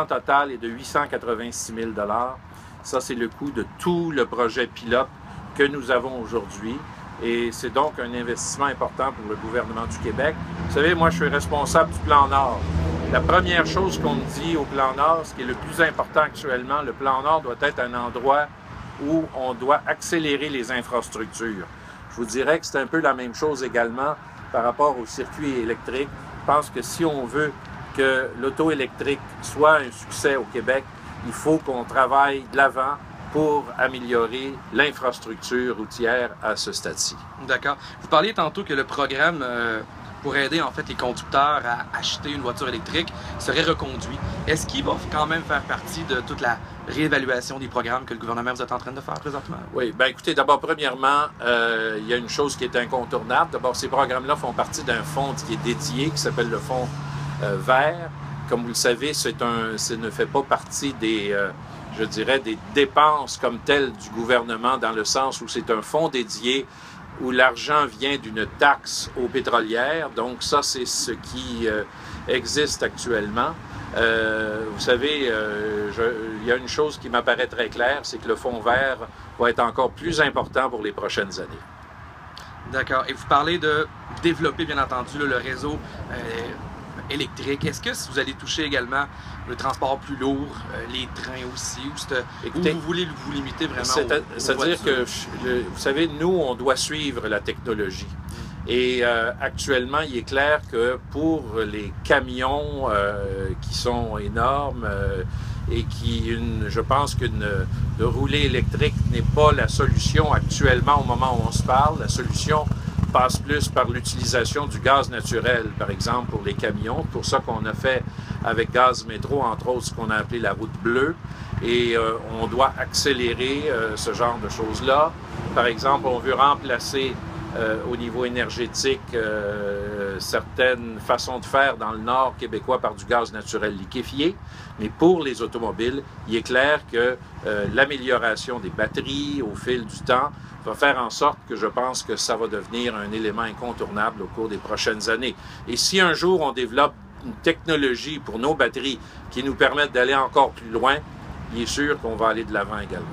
total est de 886 000 $. Ça, c'est le coût de tout le projet pilote que nous avons aujourd'hui. Et c'est donc un investissement important pour le gouvernement du Québec. Vous savez, moi, je suis responsable du Plan Nord. La première chose qu'on me dit au Plan Nord, ce qui est le plus important actuellement, le Plan Nord doit être un endroit où on doit accélérer les infrastructures. Je vous dirais que c'est un peu la même chose également par rapport au circuit électrique. Je pense que si on veut que l'auto électrique soit un succès au Québec, il faut qu'on travaille de l'avant pour améliorer l'infrastructure routière à ce stade-ci. D'accord. Vous parliez tantôt que le programme pour aider en fait les conducteurs à acheter une voiture électrique serait reconduit. Est-ce qu'il va quand même faire partie de toute la réévaluation des programmes que le gouvernement vous est en train de faire présentement? Oui, bien écoutez, d'abord, premièrement, il y a une chose qui est incontournable. D'abord, ces programmes-là font partie d'un fonds qui est dédié, qui s'appelle le fonds vert. Comme vous le savez, ça ne fait pas partie des, je dirais, des dépenses comme telles du gouvernement, dans le sens où c'est un fonds dédié où l'argent vient d'une taxe aux pétrolières. Donc ça, c'est ce qui existe actuellement. Vous savez, il y a une chose qui m'apparaît très claire, c'est que le fonds vert va être encore plus important pour les prochaines années. D'accord. Et vous parlez de développer, bien entendu, le réseau électrique. Est-ce que vous allez toucher également le transport plus lourd, les trains aussi, ou vous voulez vous limiter vraiment c'est-à-dire que, vous savez, nous, on doit suivre la technologie. Et actuellement, il est clair que pour les camions qui sont énormes et je pense que de rouler électrique n'est pas la solution actuellement au moment où on se parle. La solution passe plus par l'utilisation du gaz naturel, par exemple, pour les camions. Pour ça qu'on a fait avec Gaz Métro, entre autres, ce qu'on a appelé la route bleue. Et on doit accélérer ce genre de choses-là. Par exemple, on veut remplacer au niveau énergétique certaines façons de faire dans le nord québécois par du gaz naturel liquéfié. Mais pour les automobiles, il est clair que l'amélioration des batteries au fil du temps va faire en sorte que je pense que ça va devenir un élément incontournable au cours des prochaines années. Et si un jour on développe une technologie pour nos batteries qui nous permettent d'aller encore plus loin, il est sûr qu'on va aller de l'avant également.